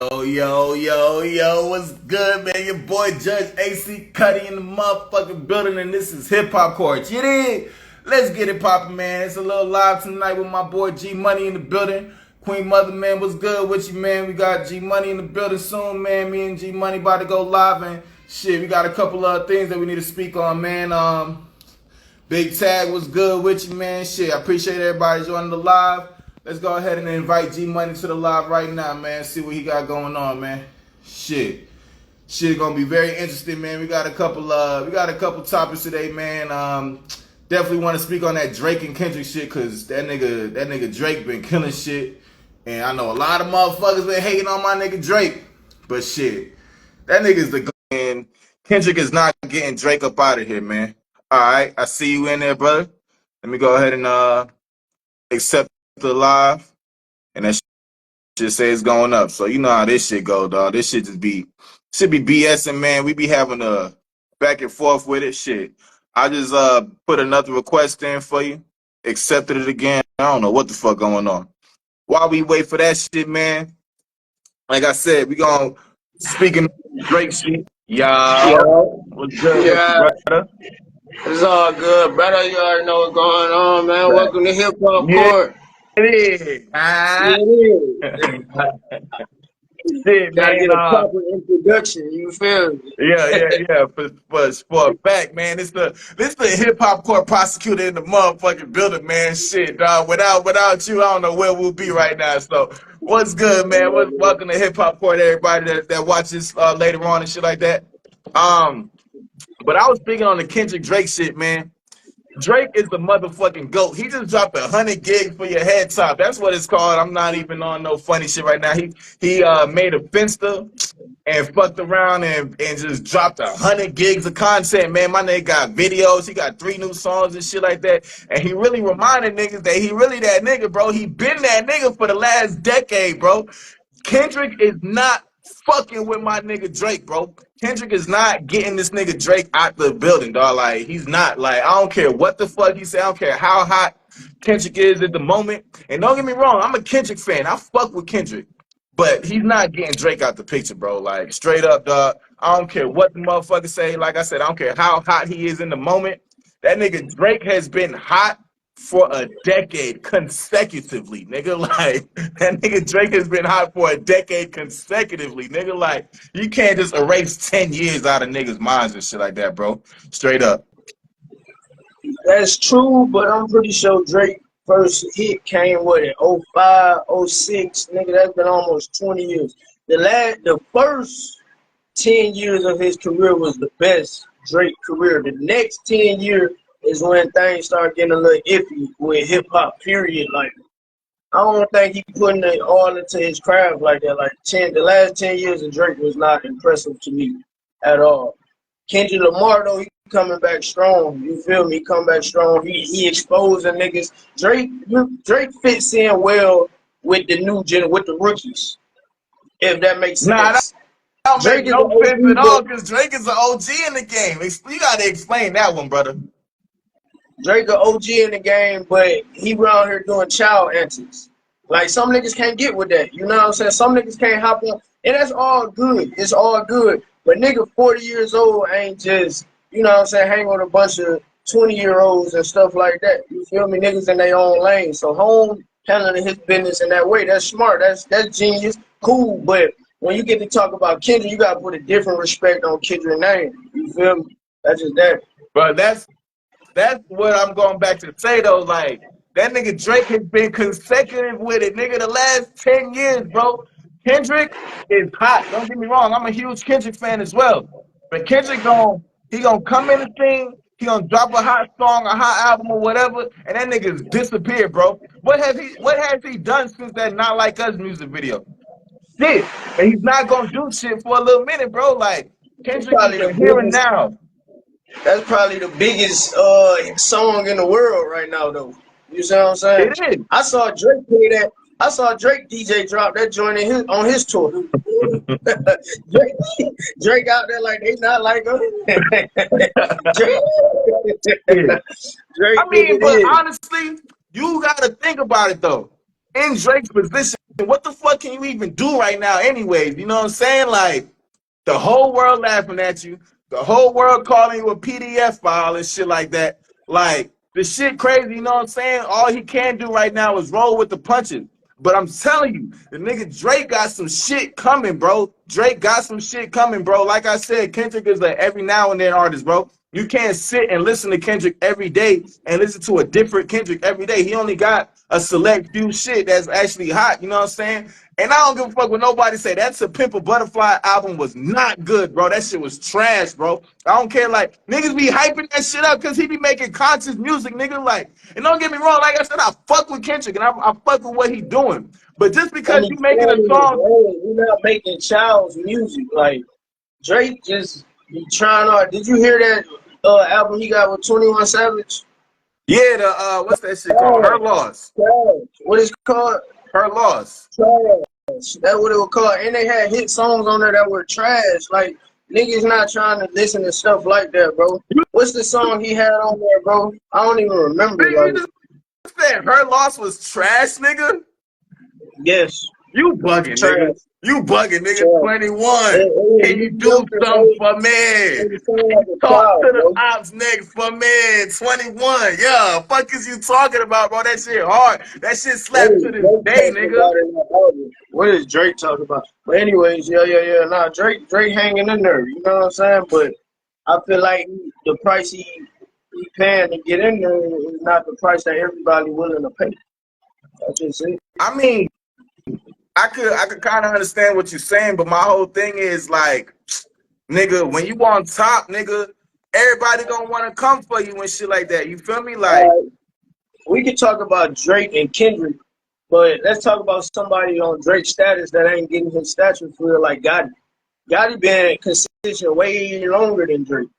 Yo, what's good, man? Your boy Judge AC Cuddy in the motherfucking building, and this is Hip Hop Court. You dig? Let's get it poppin', man. It's a little live tonight with my boy G Money in the building. Queen Mother, man, what's good with you, man? We got G Money in the building soon, man. Me and G Money about to go live, and shit, we got a couple of things that we need to speak on, man. Big Tag was good with you, man. Shit, I appreciate everybody joining the live. Let's go ahead and invite G Money to the live right now, man. See what he got going on, man. Shit gonna be very interesting, man. We got a couple topics today, man. Definitely want to speak on that Drake and Kendrick shit, cause that nigga Drake been killing shit, and I know a lot of motherfuckers been hating on my nigga Drake, but shit, that nigga's the and Kendrick is not getting Drake up out of here, man. All right, I see you in there, brother. Let me go ahead and accept the live, and that shit say it's going up. So you know how this shit go, dog. This shit should be BSing, man. We be having a back and forth with it. Shit, I just put another request in for you, accepted it again. I don't know what the fuck going on. While we wait for that shit, man, like I said, we gonna speaking of Drake shit. Yeah, Yo, what's good with yeah, you, brother? it's all good, brother. You already know what's going on, man. Right. Welcome to Hip Hop Yeah, Court. it is. Yeah, it is. Shit, Gotta man. get a proper introduction. You feel me? Yeah. For a fact, man. This the hip hop court prosecutor in the motherfucking building, man. Shit, dog. Without you, I don't know where we'll be right now. So, what's good, man? Welcome to hip hop court, everybody that watches later on and shit like that. But I was speaking on the Kendrick Drake shit, man. Drake is the motherfucking GOAT. He just dropped 100 gigs for your head top. That's what it's called. I'm not even on no funny shit right now. He made a Finsta and fucked around and just dropped 100 gigs of content, man. My nigga got videos. He got 3 new songs and shit like that. And he really reminded niggas that he really that nigga, bro. He been that nigga for the last decade, bro. Kendrick is not fucking with my nigga Drake, bro. Kendrick is not getting this nigga Drake out the building, dog. Like, he's not. Like, I don't care what the fuck he said. I don't care how hot Kendrick is at the moment. And don't get me wrong, I'm a Kendrick fan. I fuck with Kendrick. But he's not getting Drake out the picture, bro. Like, straight up, dog. I don't care what the motherfucker say. Like I said, I don't care how hot he is in the moment. That nigga Drake has been hot for a decade consecutively, nigga. Like, that nigga Drake has been hot for a decade consecutively, nigga. Like, you can't just erase 10 years out of niggas' minds and shit like that, bro. Straight up. That's true, but I'm pretty sure Drake first hit came what in '05, '06. Nigga, that's been almost 20 years. The first 10 years of his career was the best Drake career. The next 10 years is when things start getting a little iffy with hip hop. Period. Like, I don't think he putting it all into his craft like that. Like the last 10 years of Drake was not impressive to me at all. Kendrick Lamar though, he coming back strong. You feel me? He come back strong. He exposing niggas. Drake fits in well with the with the rookies. If that makes Nah, that sense. don't make Drake is no an sense OG, at all but because Drake is an OG in the game. You gotta explain that one, brother. Drake a OG in the game, but he around here doing child antics. Like some niggas can't get with that. You know what I'm saying? Some niggas can't hop on, and that's all good. It's all good. But nigga 40 years old ain't just, you know what I'm saying, hang with a bunch of 20-year-olds and stuff like that. You feel me? Niggas in their own lane. So home handling his business in that way, that's smart. That's genius. Cool. But when you get to talk about Kendrick, you gotta put a different respect on Kendrick's name. You feel me? That's just that. But that's what I'm going back to say though. Like, that nigga Drake has been consecutive with it, nigga, the last 10 years, bro. Kendrick is hot. Don't get me wrong. I'm a huge Kendrick fan as well. But Kendrick gonna come in the thing, he gonna drop a hot song, a hot album or whatever, and that nigga's disappeared, bro. What has he done since that Not Like Us music video? Shit. And he's not gonna do shit for a little minute, bro. Like, It's Kendrick is probably the the here and biggest. now. That's probably the biggest song in the world right now, though. You see what I'm saying? It is. I saw Drake play that. I saw Drake DJ drop that joint on his tour. Drake, Drake out there like they not like us. Drake, Drake I did mean, it but in. honestly, you gotta think about it though. In Drake's position, what the fuck can you even do right now anyways? You know what I'm saying? Like, the whole world laughing at you. The whole world calling you a PDF file and shit like that. Like, the shit crazy, you know what I'm saying? All he can do right now is roll with the punches. But I'm telling you, the nigga Drake got some shit coming, bro. Drake got some shit coming, bro. Like I said, Kendrick is a every now and then artist, bro. You can't sit and listen to Kendrick every day and listen to a different Kendrick every day. He only got a select few shit that's actually hot, you know what I'm saying? And I don't give a fuck what nobody say. That To Pimp a Butterfly album was not good, bro. That shit was trash, bro. I don't care. Like, niggas be hyping that shit up because he be making conscious music, nigga. Like, and don't get me wrong, like I said, I fuck with Kendrick and I fuck with what he doing. But just because you making a song, we're not making child's music. Like Drake just be trying hard. Did you hear that album he got with 21 Savage? yeah, the what's that shit called? Her Loss. What is it called? Her Loss. Trash. That's what it was called. And they had hit songs on there that were trash. Like niggas not trying to listen to stuff like that, bro. What's the song he had on there, bro? I don't even remember. Nigga, you just said Her Loss was trash, nigga. Yes. You bugging, Trash. nigga. You bugging, nigga. Trash. 21. Can you do something for me? Talk to the ops next for me. 21. Yeah, fuck is you talking about, bro? That shit hard. That shit slapped to this day, nigga. What is Drake talking about? But anyways, yeah. Nah, Drake hanging in there. You know what I'm saying? But I feel like the price he paying to get in there is not the price that everybody willing to pay. That's just it. I mean, I could kind of understand what you're saying, but my whole thing is like, nigga, when you on top, nigga, everybody gonna want to come for you and shit like that. You feel me? Like, we could talk about Drake and Kendrick, but let's talk about somebody on Drake's status that ain't getting his stature for real, like Gotti. Gotti been consistent way longer than Drake.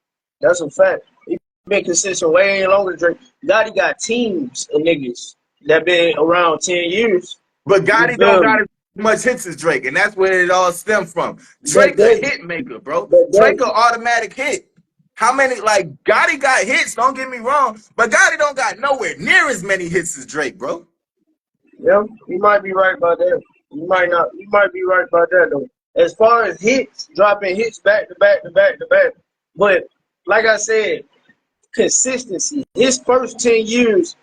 That's a fact. He been consistent way longer than Drake. Gotti got teams of niggas that been around 10 years. But Gotti don't got as much hits as Drake, and that's where it all stemmed from. Drake a hit maker, bro. Drake an automatic hit. How many, like, Gotti got hits, don't get me wrong, but Gotti don't got nowhere near as many hits as Drake, bro. Yeah, you might be right about that. You might not. You might be right about that, though. As far as hits, dropping hits back to back to back to back. But, like I said, consistency. His first 10 years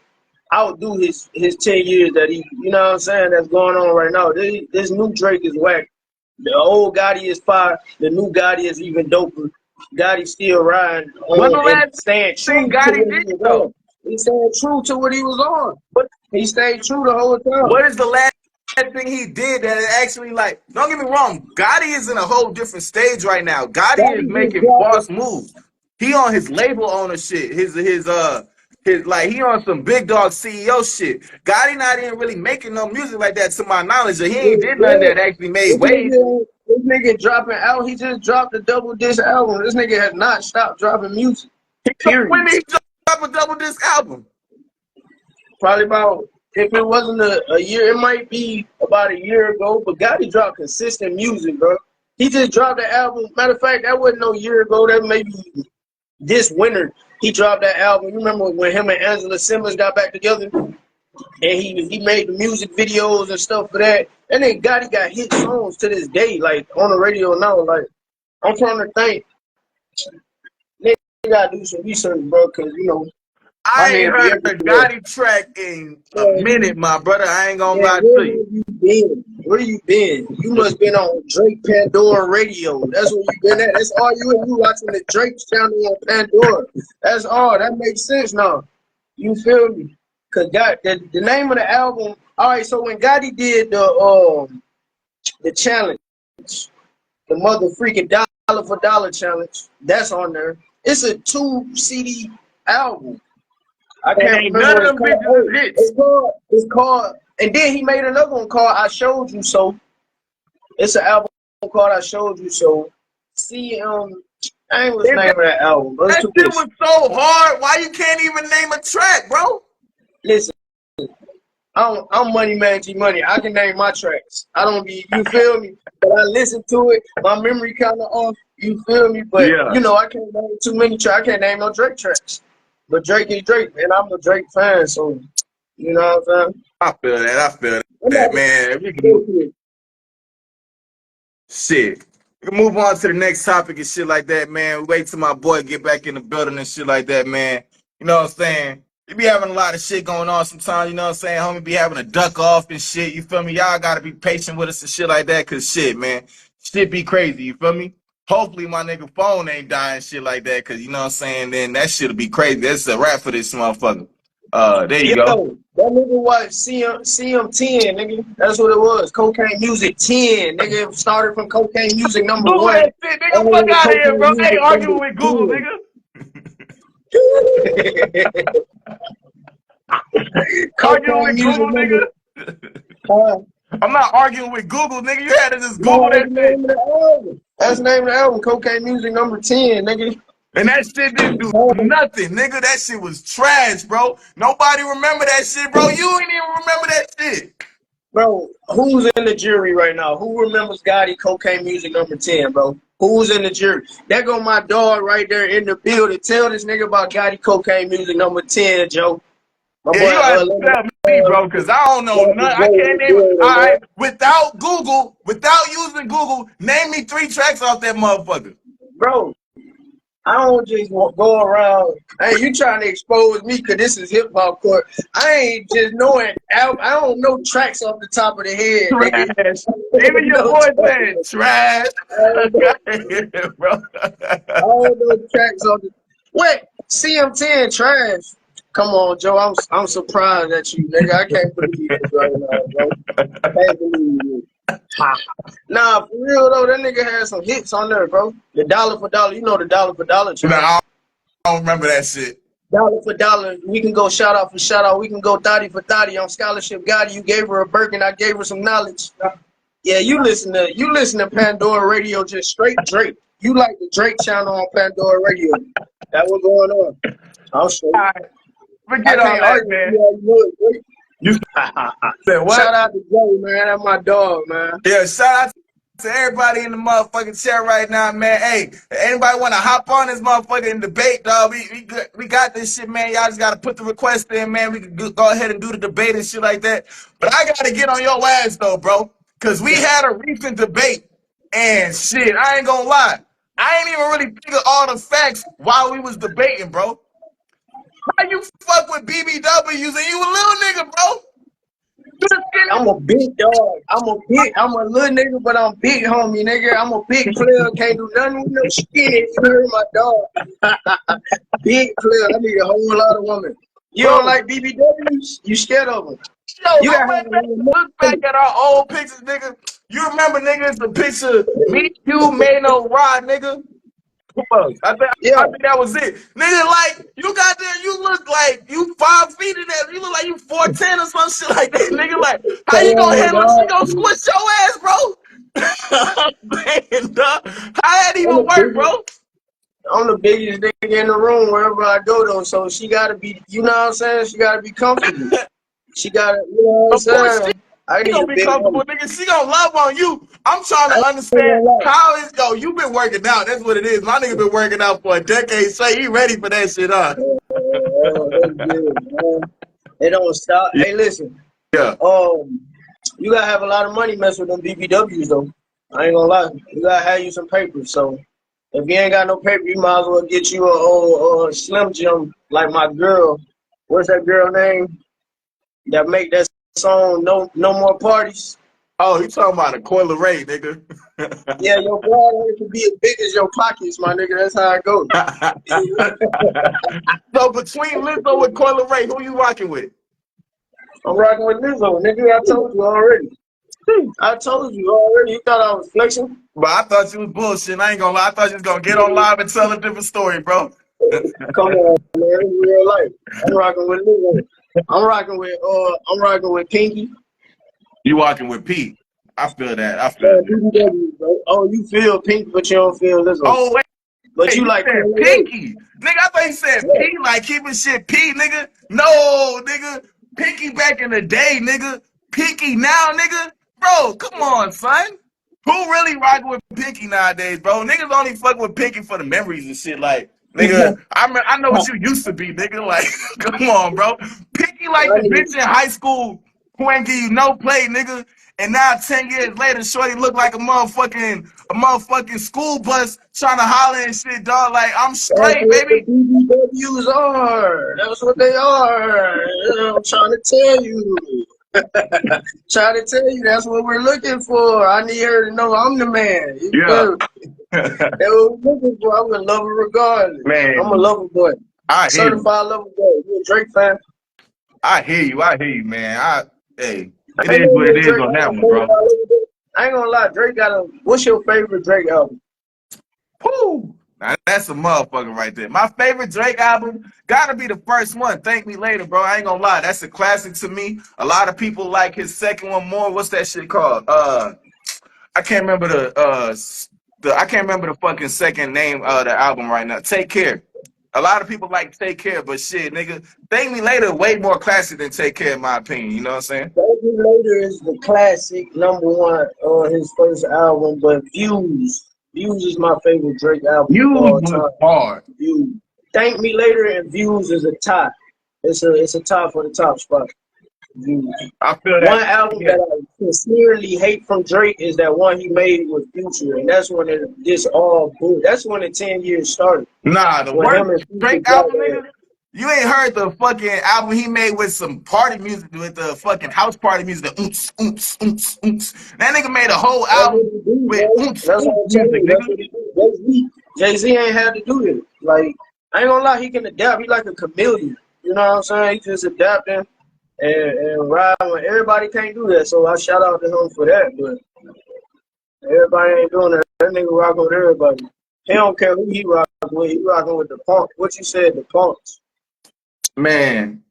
outdo his 10 years that he, you know what I'm saying, that's going on right now. This new Drake is whack. The old Gotti is fire. The new Gotti is even doper. Gotti still riding on and staying true to what he was on. He staying true to what he was on. But he stayed true the whole time. What is the last thing he did that actually, like, don't get me wrong, Gotti is in a whole different stage right now. Gotti is making boss moves. He on his label owner shit. His like, he on some big dog CEO shit. Gotti not even really making no music like that to my knowledge. He ain't did nothing that actually made waves. This nigga dropping out. He just dropped a double disc album. This nigga has not stopped dropping music. Period. When did he drop a double disc album? Probably about, if it wasn't a year, it might be about a year ago. But Gotti dropped consistent music, bro. He just dropped the album. Matter of fact, that wasn't no year ago. That maybe this winter he dropped that album. You remember when him and Angela Simmons got back together? And he made the music videos and stuff for that. And then Gotti got hit songs to this day, like on the radio now. Like, I'm trying to think. Nigga gotta do some research, bro, because, you know. I ain't heard the Gotti track in a minute, my brother. I ain't gonna lie to you. Where you been? You must been on Drake Pandora Radio. That's where you been at. That's all you and you watching the Drake channel on Pandora. That's all. That makes sense now. You feel me? Cause the name of the album. All right. So when Gotti did the challenge, the mother freaking dollar for dollar challenge, that's on there. It's a 2 CD album. I can't remember. None of them hits. It's called. And then he made another one called I Showed You So. It's an album called I Showed You So. See, I ain't what's the name of that album. That shit was so hard. Why you can't even name a track, bro? Listen, I'm Money Man G Money. I can name my tracks. I don't be, you feel me? But I listen to it. My memory kind of off. You feel me? But, you know, I can't name too many tracks. I can't name no Drake tracks. But Drake is Drake, and I'm a Drake fan, so, you know what I'm saying? I feel that. I'm not Man, we can bullshit. shit. We can move on to the next topic and shit like that, man. Wait till my boy get back in the building and shit like that, man. You know what I'm saying? We be having a lot of shit going on sometimes, you know what I'm saying? Homie be having a duck off and shit, you feel me? Y'all gotta be patient with us and shit like that, cause shit, man. Shit be crazy, you feel me? Hopefully my nigga phone ain't dying shit like that, cause you know what I'm saying? Then that shit'll be crazy. That's a wrap for this motherfucker. There you go. Yo, that nigga was CM10, nigga. That's what it was. Cocaine Music 10, nigga. Started from Cocaine Music number Google 1. that shit, nigga. All the way Fuck to out of here, Cocaine bro. I ain't Music arguing number with Google, 10. nigga. Arguing Cocaine with Music Google, number. nigga. I'm not arguing with Google, nigga. You had to just Google No, that's that the shit. name of the album. That's the name of the album. Cocaine Music number 10, nigga. And that shit didn't do nothing, nigga. That shit was trash, bro. Nobody remember that shit, bro. You ain't even remember that shit. Bro, who's in the jury right now? Who remembers Gotti Cocaine Music number 10, bro? Who's in the jury? There go my dog right there in the building. Tell this nigga about Gotti Cocaine Music number 10, Joe. My Yeah, boy, you have to tell me, bro, because I don't know nothing. I can't name it. All right, without Google, without using Google, name me 3 tracks off that motherfucker. Bro, I don't just go around. Hey, you trying to expose me because this is hip hop court. I ain't just knowing. I don't know tracks off the top of the head, nigga. Trash. Even your boy said trash. Bro. I don't know tracks off the. Wait, CM10 trash. Come on, Joe. I'm surprised at you, nigga. I can't believe this right now, bro. I can't believe it. Nah, for real though, that nigga had some hits on there, bro. The Dollar for Dollar, you know the Dollar for Dollar track. Nah, I don't remember that shit. Dollar for Dollar, we can go shout out for shout out. We can go thotty for thotty on Scholarship Gotti. You gave her a Birkin, I gave her some knowledge. Yeah, you listen to Pandora Radio, just straight Drake. You like the Drake channel on Pandora Radio. That what's going on. I'll show you. All right. Forget all that, man. You said what? Shout out to Joe, man. That's my dog, man. Yeah, shout out to everybody in the motherfucking chat right now, man. Hey, anybody want to hop on this motherfucking debate, dog? We got this shit, man. Y'all just got to put the request in, man. We can go ahead and do the debate and shit like that. But I got to get on your ass, though, bro. Because we had a recent debate, and shit, I ain't gonna lie. I ain't even really figure all the facts while we was debating, bro. How you fuck with BBWs and you a little nigga, bro? I'm a big dog. I'm a little nigga, but I'm big, homie, nigga. I'm a big player. Can't do nothing with no skinny. You heard my dog. Big player. I need a whole lot of women. You don't like BBWs? You scared of them? Yo, You go look back at our old pictures, nigga. You remember, nigga, it's the picture me, you, Mano, Rod, nigga. I think that was it. Nigga, like, you got there, you look like you 5 feet in that. You look like you 4'10" or some shit like that. Nigga, like, how you gonna handle it? She gonna squish your ass, bro? Man, dog. How that even work, bro? I'm the biggest nigga in the room wherever I go, though. So she gotta be, you know what I'm saying? She gotta be comfortable. She gotta, you know what I'm saying? She gonna be comfortable, nigga. She gonna love on you. I'm trying to understand how is you been working out. That's what it is. My nigga been working out for a decade straight. He ready for that shit, huh? It don't stop. Hey, listen. Yeah. You gotta have a lot of money messing with them BBWs though. I ain't gonna lie. You gotta have you some paper. So if you ain't got no paper, you might as well get you a Slim Jim like my girl. What's that girl name? That make that song No More Parties. Oh, you talking about a Coi Leray, nigga? Yeah, your broad can be as big as your pockets, my nigga. That's how it goes. So between Lizzo and Coi Leray, who you rocking with? I'm rocking with Lizzo, nigga. I told you already. You thought I was flexing? But I thought you was bullshit. I ain't gonna lie. I thought you was gonna get on live and tell a different story, bro. Come on, man. It's real life. I'm rocking with Lizzo. I'm rocking with Pinky. You walking with Pete. I feel that. I feel that. Oh, you feel Pinky, but you don't feel Lizzo. Oh, wait. But you like Pinky. Nigga, I thought you said Pete, like keeping shit Pete, nigga. No, nigga. Pinky back in the day, nigga. Pinky now, nigga. Bro, come on, son. Who really rocking with Pinky nowadays, bro? Niggas only fuck with Pinky for the memories and shit. Like, nigga, I know what you used to be, nigga. Like, come on, bro. Pinky like the bitch in high school who ain't give you no play, nigga. And now 10 years later, Shorty look like a motherfucking school bus trying to holler and shit, dog. Like, I'm That's straight, what the baby. BBWs are. That's what they are. I'm trying to tell you. Trying to tell you that's what we're looking for. I need her to know I'm the man. You Yeah. feel me? That's what we're looking for. I'm gonna love her regardless. Man, I'm a lover boy. I hear you. Certified lover boy. You a Drake fan? I hear you, man. Hey, it I ain't is gonna what it be a is Drake. on I'm that a one, certified bro. lover boy. I ain't gonna lie. Drake got a. What's your favorite Drake album? Woo! Now that's a motherfucker right there. My favorite Drake album gotta be the first one. Thank Me Later, bro. I ain't gonna lie, that's a classic to me. A lot of people like his second one more. What's that shit called? I can't remember I can't remember the fucking second name of the album right now. Take Care. A lot of people like Take Care, but shit, nigga, Thank Me Later way more classic than Take Care, in my opinion. You know what I'm saying? Thank You Later is the classic #1 on his first album, but Views is my favorite Drake album of You all was time. hard. Views. Thank Me Later and Views is a tie. It's a tie for the top spot. Views. I feel that. One album Yeah. that I sincerely hate from Drake is that one he made with Future, and that's when this all blew. That's when the 10 years started. Nah, the When him worst and Future Drake got album, there. nigga. You ain't heard the fucking album he made with some party music, with the fucking house party music, the oomps, oomps, oomps, oomps. That nigga made a whole That's what album he do, with bro. oomps, That's what oomps I'm telling music, you. That's nigga. what he do. Jay-Z ain't had to do it. Like, I ain't gonna lie, he can adapt. He like a chameleon. You know what I'm saying? He just adapting and riding when everybody can't do that. So I shout out to him for that. But everybody ain't doing that. That nigga rocking with everybody. He don't care who he rocking with. He rocking with the punk. What you said, the punks. Man,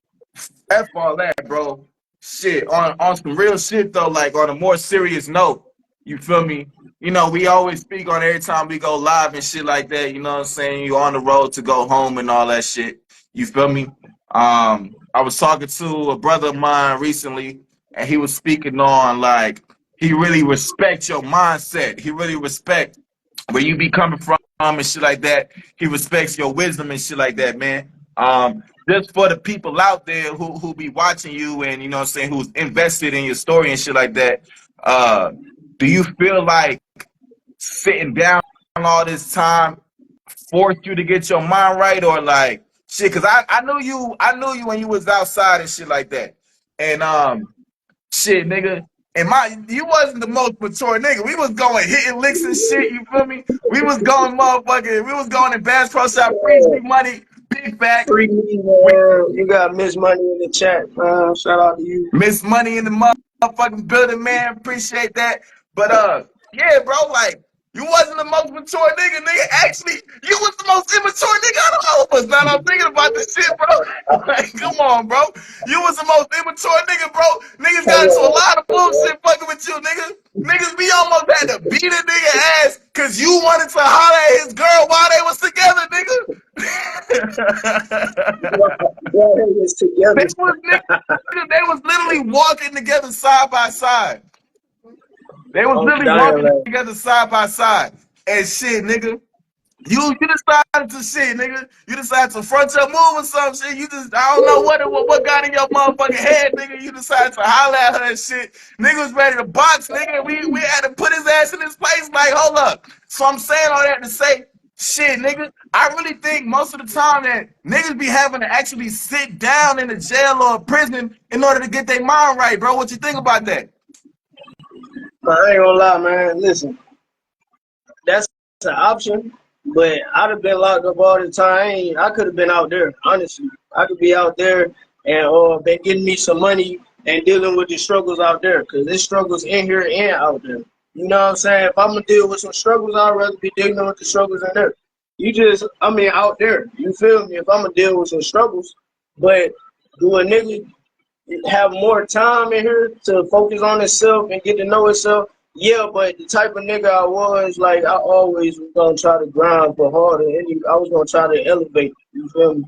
F all that, bro. Shit, on some real shit though, like on a more serious note, you feel me? You know, we always speak on every time we go live and shit like that, you know what I'm saying? You on the road to go home and all that shit. You feel me? I was talking to a brother of mine recently, and he was speaking on like he really respects your mindset. He really respects where you be coming from and shit like that. He respects your wisdom and shit like that, man. Just for the people out there who be watching you and you know what I'm saying, who's invested in your story and shit like that. Uh, do you feel like sitting down all this time forced you to get your mind right, or like shit? Cause I knew you when you was outside and shit like that. And shit, nigga. And you wasn't the most mature nigga. We was going hitting licks and shit. You feel me? We was going motherfucking. We was going in Bass Pro Shop, free Yeah. money, big facts. Free me, We man. You got Miss Money in the chat, man. Shout out to you. miss money in the motherfucking building, man. Appreciate that. But yeah, bro, like you wasn't the most mature nigga. Nigga, actually, you was the most immature nigga out of all of us. Now that I'm thinking about this shit, bro. Like, come on, bro. You was the most immature nigga, bro. Niggas got into a lot of bullshit fucking with you, nigga. Niggas, we almost had to beat a nigga ass because you wanted to holler at his girl while they was together, nigga. Y'all was together. They was literally walking together side by side. They was I'm literally dying, walking man. together side by side. And shit, nigga. You decided to shit, nigga. You decided to front your move or some shit. You just, I don't know what got in your motherfucking head, nigga. You decided to holler at her and shit. Nigga was ready to box, nigga. We had to put his ass in his place. Like, hold up. So I'm saying all that to say, shit, nigga. I really think most of the time that niggas be having to actually sit down in a jail or a prison in order to get their mind right, bro. What you think about that? I ain't gonna lie, man. Listen, that's an option, but I'd have been locked up all the time. I could have been out there, honestly. I could be out there and been getting me some money and dealing with the struggles out there, because there's struggles in here and out there. You know what I'm saying? If I'm gonna deal with some struggles, I'd rather be dealing with the struggles in there. Out there. You feel me? If I'm gonna deal with some struggles, but do a nigga have more time in here to focus on himself and get to know himself? Yeah, but the type of nigga I was, like, I always was gonna try to grind for harder, and I was gonna try to elevate. You feel me?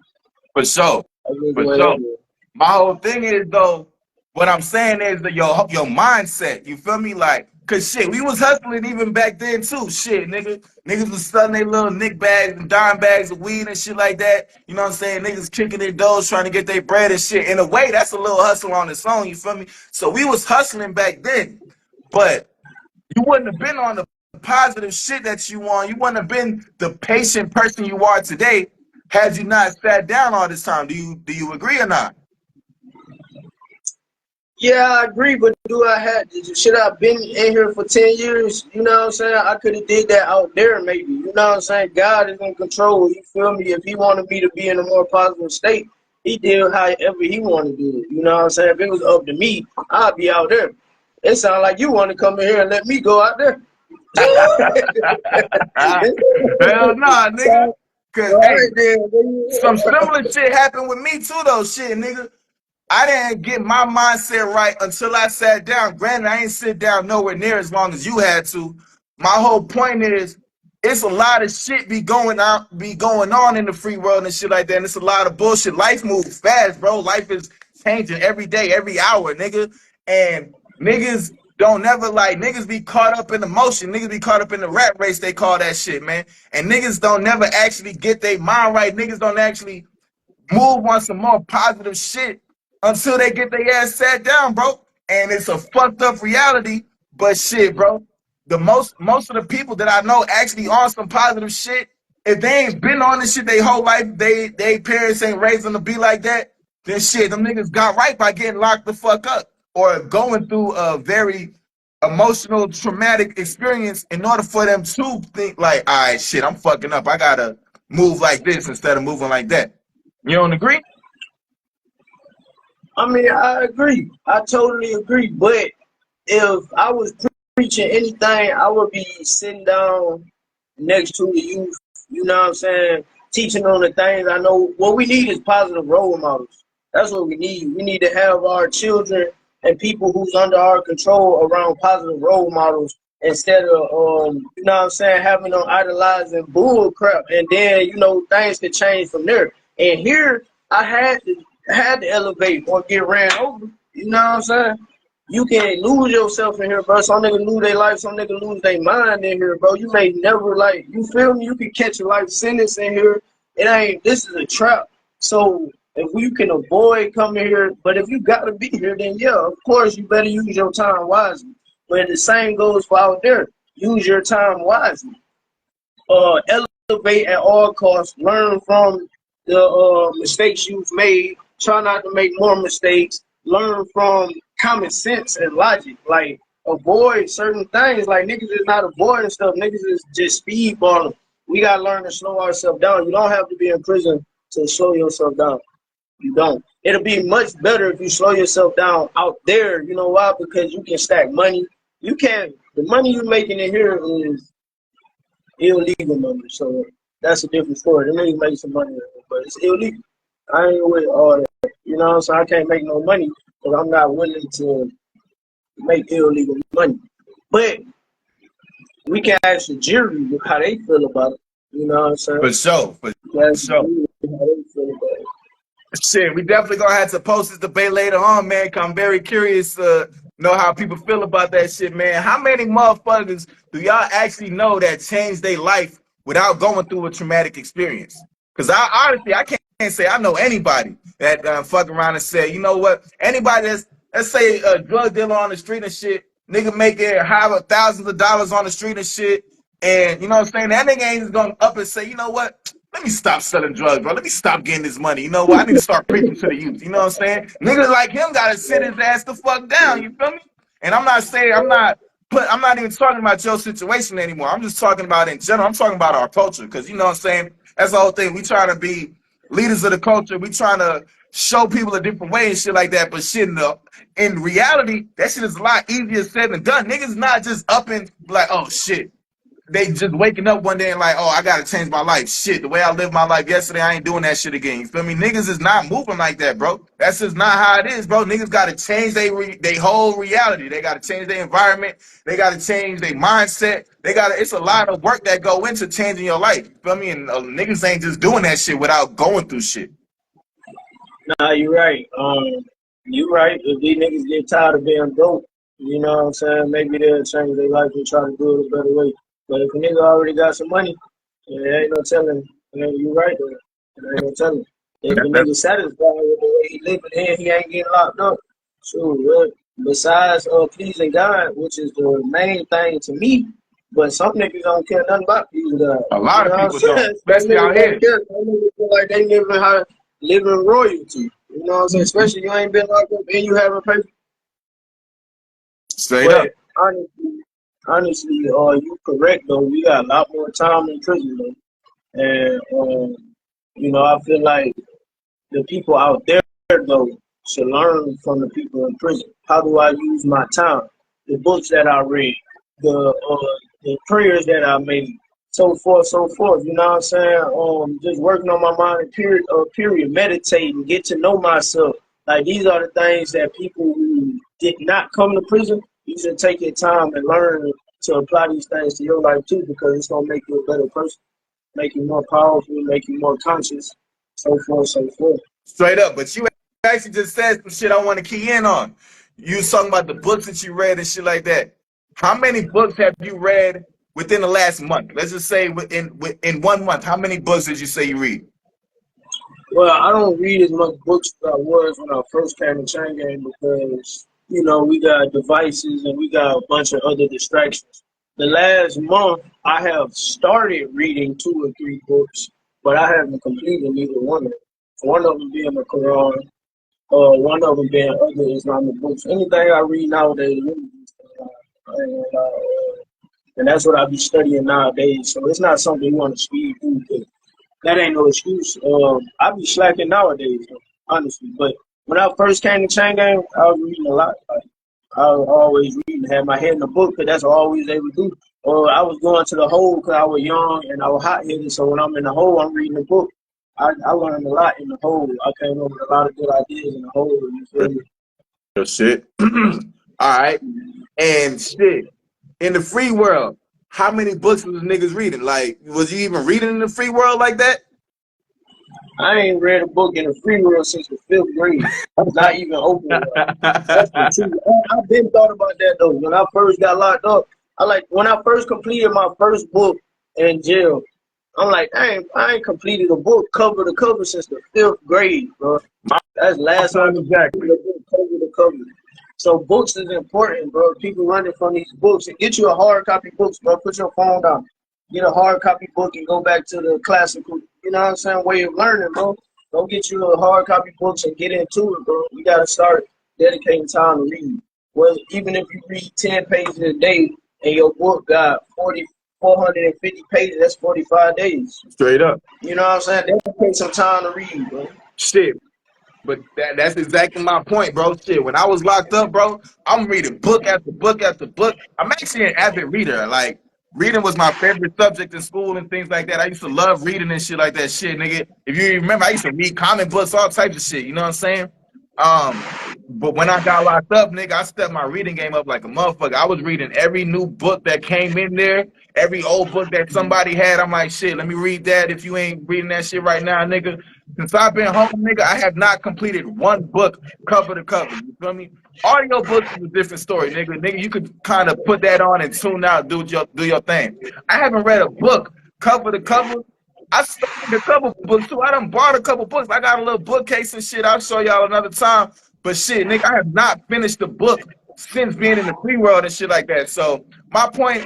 For sure. For sure. My whole thing is though, what I'm saying is that your mindset. You feel me? Like Cause shit, we was hustling even back then too. Shit, niggas was selling their little nick bags and dime bags of weed and shit like that. You know what I'm saying? Niggas kicking their doors trying to get their bread and shit. In a way, that's a little hustle on its own. You feel me? So we was hustling back then, but you wouldn't have been on the positive shit that you want. You wouldn't have been the patient person you are today had you not sat down all this time. Do you agree or not? Yeah, I agree, but should I have been in here for 10 years? You know what I'm saying? I could have did that out there maybe. You know what I'm saying? God is in control. You feel me? If he wanted me to be in a more positive state, he did however he wanted to do it. You know what I'm saying? If it was up to me, I'd be out there. It sounds like you want to come in here and let me go out there. Hell nah, nigga. Cause All hey, right, then. some similar shit happened with me too, though. Shit, nigga. I didn't get my mindset right until I sat down. Granted, I ain't sit down nowhere near as long as you had to. My whole point is, it's a lot of shit be going on in the free world and shit like that. And it's a lot of bullshit. Life moves fast, bro. Life is changing every day, every hour, nigga. And niggas don't never like niggas be caught up in the motion. Niggas be caught up in the rat race. They call that shit, man. And niggas don't never actually get their mind right. Niggas don't actually move on some more positive shit until they get their ass sat down, bro. And it's a fucked up reality, but shit, bro. Most of the people that I know actually on some positive shit, if they ain't been on this shit their whole life, they parents ain't raised them to be like that, then shit, them niggas got right by getting locked the fuck up or going through a very emotional, traumatic experience in order for them to think like, all right, shit, I'm fucking up. I gotta move like this instead of moving like that. You don't agree? I mean, I agree. I totally agree. But if I was preaching anything, I would be sitting down next to the youth, you know what I'm saying? Teaching them the things I know. What we need is positive role models. That's what we need. We need to have our children and people who's under our control around positive role models instead of, you know what I'm saying, having them idolizing bull crap. And then, you know, things could change from there. And here, I had to elevate or get ran over. You know what I'm saying? You can lose yourself in here, bro. Some niggas lose their life, some niggas lose their mind in here, bro. You may never like, you feel me? You can catch a life sentence in here. This is a trap. So if you can avoid coming here, but if you gotta be here, then yeah, of course you better use your time wisely. But the same goes for out there. Use your time wisely. Elevate at all costs. Learn from the mistakes you've made. Try not to make more mistakes. Learn from common sense and logic. Like, avoid certain things. Like, niggas is not avoiding stuff. Niggas is just speedballing. We gotta learn to slow ourselves down. You don't have to be in prison to slow yourself down. You don't. It'll be much better if you slow yourself down out there. You know why? Because you can stack money. You can. The money you're making in here is illegal money. So that's a different story. They may make some money, but it's illegal. I ain't with all that. You know, so I can't make no money because I'm not willing to make illegal money. But we can ask the jury how they feel about it. You know what I'm saying? For sure. For sure. How they feel about it. Shit, we definitely gonna have to post this debate later on, man. Cause I'm very curious to know how people feel about that shit, man. How many motherfuckers do y'all actually know that changed their life without going through a traumatic experience? Cause I honestly, I can't say I know anybody that fuck around and say, you know what? Anybody that's, let's say a drug dealer on the street and shit, nigga make it however thousands of dollars on the street and shit, and you know what I'm saying? That nigga ain't just gonna up and say, you know what? Let me stop selling drugs, bro. Let me stop getting this money. You know what? I need to start preaching to the youth. You know what I'm saying? Niggas like him gotta sit his ass the fuck down. You feel me? And I'm not saying I'm not even talking about your situation anymore. I'm just talking about in general. I'm talking about our culture, because you know what I'm saying? That's the whole thing. We trying to be leaders of the culture. We trying to show people a different way and shit like that. But shit, in reality, that shit is a lot easier said than done. Niggas not just up and like, oh shit. They just waking up one day and like, oh, I gotta change my life. Shit, the way I lived my life yesterday, I ain't doing that shit again. You feel me? Niggas is not moving like that, bro. That's just not how it is, bro. Niggas gotta change their whole reality. They gotta change their environment. They gotta change their mindset. It's a lot of work that go into changing your life. You feel me? And niggas ain't just doing that shit without going through shit. Nah, you're right. You're right. If these niggas get tired of being broke, You know what I'm saying? Maybe they'll change their life and try to do it a better way. But if a nigga already got some money, there ain't no telling. You right there. There ain't no telling. If the That's nigga satisfied with the way he living and he ain't getting locked up, sure. Besides pleasing God, which is the main thing to me, but some niggas don't care nothing about pleasing God. a You lot know of what I'm people don't, saying? Some especially niggas out don't here. care. Some niggas feel like they living royalty. You know what I'm saying? Especially you ain't been locked up and you haven't paid. Straight But up. honestly, you correct though. We got a lot more time in prison though, and I feel like the people out there though should learn from the people in prison. How do I use my time? The books that I read, the prayers that I made, so forth, so forth. You know what I'm saying? Just working on my mind, period, meditating, get to know myself. Like these are the things that people who did not come to prison, you should take your time and learn to apply these things to your life too, because it's gonna make you a better person, make you more powerful, make you more conscious, so forth, so forth. Straight up. But you actually just said some shit I want to key in on. You was talking about the books that you read and shit like that. How many books have you read within the last month? Let's just say in 1 month. How many books did you say you read? Well, I don't read as much books as I was when I first came to Chain Gang because, we got devices and we got a bunch of other distractions. The last month, I have started reading 2 or 3 books, but I haven't completed neither one of them. One of them being the Quran, one of them being other Islamic books. Anything I read nowadays, and that's what I be studying nowadays. So it's not something you want to speed through. That ain't no excuse. I be slacking nowadays, honestly. But when I first came to Chain Gang, I was reading a lot. Like, I was always reading, had my head in the book, because that's all we was able to do. Or I was going to the hole because I was young and I was hot headed. So when I'm in the hole, I'm reading the book. I learned a lot in the hole. I came up with a lot of good ideas in the hole. You feel me? Your shit. All right. And shit. In the free world, how many books was niggas reading? Like, was you even reading in the free world like that? I ain't read a book in the free world since the 5th grade. Not even open. That's the truth. I've been thought about that though. When I first got locked up, when I first completed my first book in jail, I'm like, I ain't completed a book cover to cover since the 5th grade, bro. That's the last time I Point exactly. completed a book cover to cover. So books is important, bro. People running from these books. And get you a hard copy books, bro. Put your phone down. Get a hard copy book and go back to the classical, way of learning, bro. Go get you a hard copy books and get into it, bro. You gotta start dedicating time to read. Well, even if you read 10 pages a day and your book got 450 pages, that's 45 days. Straight up. You know what I'm saying? Dedicate some time to read, bro. Shit. But that's exactly my point, bro. Shit, when I was locked up, bro, I'm reading book after book after book. I'm actually an avid reader. Like, reading was my favorite subject in school and things like that. I used to love reading and shit like that. Shit, nigga. If you remember, I used to read comic books, all types of shit. You know what I'm saying? But when I got locked up, nigga, I stepped my reading game up like a motherfucker. I was reading every new book that came in there, every old book that somebody had. I'm like, shit, let me read that. If you ain't reading that shit right now, nigga. Since I've been home, nigga, I have not completed one book cover to cover. You feel me? Audio books is a different story, nigga. Nigga, you could kind of put that on and tune out, do your thing. I haven't read a book cover to cover. I studied a couple books too. I done bought a couple books. I got a little bookcase and shit. I'll show y'all another time. But shit, nigga, I have not finished the book since being in the free world and shit like that. So my point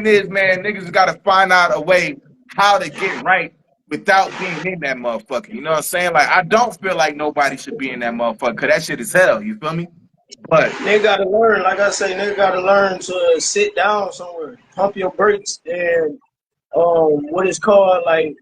is, man, niggas gotta find out a way how to get right without being in that motherfucker. You know what I'm saying? Like, I don't feel like nobody should be in that motherfucker, cause that shit is hell. You feel me? But They gotta learn, like I say, they gotta learn to sit down somewhere, pump your brakes, and what is called like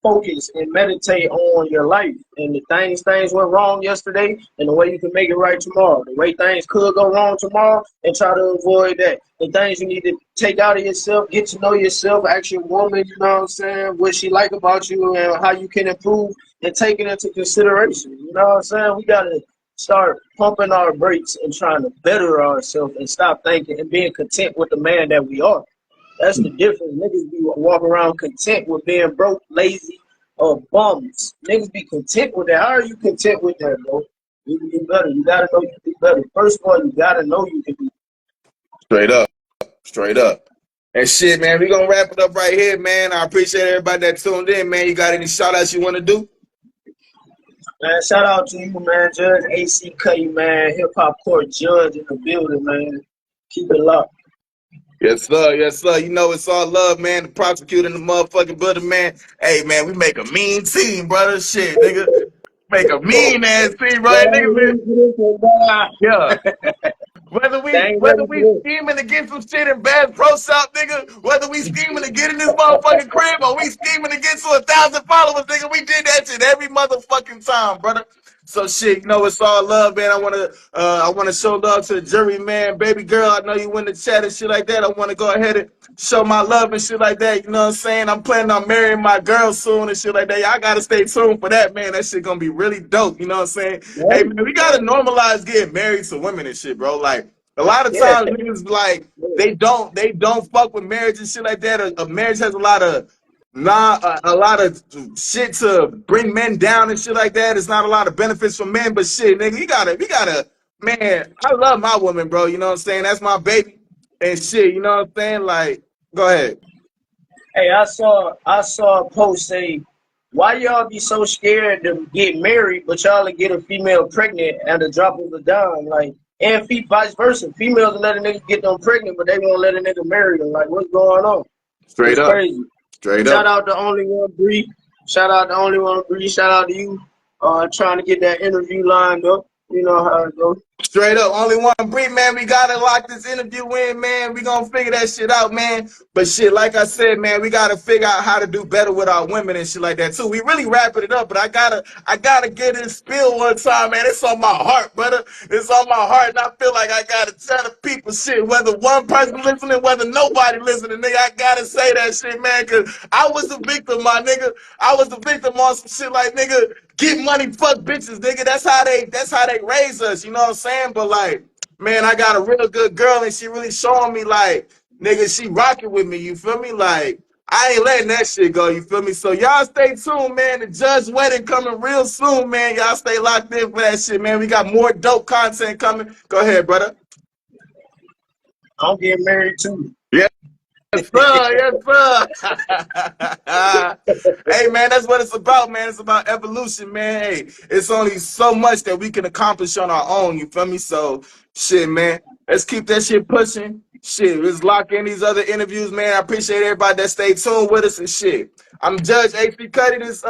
focus and meditate on your life and the things went wrong yesterday and the way you can make it right tomorrow. The way things could go wrong tomorrow and try to avoid that. The things you need to take out of yourself, get to know yourself, ask your woman, you know what I'm saying, what she like about you and how you can improve and take it into consideration. You know what I'm saying? We gotta start pumping our brakes and trying to better ourselves and stop thinking and being content with the man that we are. That's the difference. Niggas be walking around content with being broke, lazy, or bums. Niggas be content with that. How are you content with that, bro? You can do better. You gotta know you can do better. First of all, you gotta know you can do. Straight up, straight up. And shit, man, we gonna wrap it up right here, man. I appreciate everybody that tuned in, man. You got any shout outs you want to do? Man, shout out to you, man. Judge AC Cuddy, man. Hip Hop Court Judge in the building, man. Keep it locked. Yes, sir. Yes, sir. You know it's all love, man. The prosecutor and the motherfucking building, man. Hey, man, we make a mean team, brother. Shit, nigga. Make a mean ass team, right, nigga? Yeah. Whether we scheming to get some shit in Bass Pro Shop, nigga, whether we scheming to get in this motherfucking crib or we scheming to get to 1,000 followers, nigga, we did that shit every motherfucking time, brother. So shit, you know it's all love, man. I wanna show love to the jury, man. Baby girl, I know you in the chat and shit like that. I wanna go ahead and show my love and shit like that. You know what I'm saying? I'm planning on marrying my girl soon and shit like that. Y'all gotta stay tuned for that, man. That shit gonna be really dope. You know what I'm saying? Hey man, we gotta normalize getting married to women and shit, bro. Like a lot of times niggas like they don't fuck with marriage and shit like that. A marriage has a lot of shit to bring men down and shit like that. It's not a lot of benefits for men, but shit, nigga, we gotta, man, I love my woman, bro. You know what I'm saying? That's my baby and shit. You know what I'm saying? Like, go ahead. Hey, I saw a post say, why y'all be so scared to get married, but y'all to get a female pregnant at the drop of a dime? Like, and vice versa. Females let a nigga get them pregnant, but they won't let a nigga marry them. Like, what's going on? Straight up. Crazy. Straight Shout up. out to Only One Bree. Shout out to Only One Bree. Shout out to you. Trying to get that interview lined up. You know how it goes. Straight up, Only One Bree, man. We gotta lock this interview in, man. We gonna figure that shit out, man. But shit, like I said, man, we gotta figure out how to do better with our women and shit like that too. We really wrapping it up, but I gotta get this spill one time, man. It's on my heart, brother. It's on my heart, and I feel like I gotta tell the people shit. Whether one person listening, whether nobody listening, nigga, I gotta say that shit, man. Cause I was a victim, my nigga. I was a victim on some shit like, nigga, get money, fuck bitches, nigga. That's how they raise us, you know what I'm saying? But like, man, I got a real good girl and she really showing me like, nigga, she rocking with me, you feel me? Like, I ain't letting that shit go, you feel me? So y'all stay tuned, man. The Judge wedding coming real soon, man. Y'all stay locked in for that shit, man. We got more dope content coming. Go ahead, brother. I'm getting married too. Yeah. Yes, sir. Yes, sir. Hey, man, that's what it's about, man. It's about evolution, man. Hey, it's only so much that we can accomplish on our own, you feel me? So, shit, man, let's keep that shit pushing. Shit, let's lock in these other interviews, man. I appreciate everybody that stayed tuned with us and shit. I'm Judge AC Cuddy, this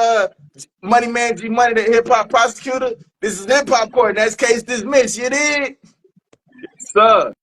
Money Man G Money, the hip-hop prosecutor. This is Hip Hop Court, and that's case dismissed, you dig? Yes, sir.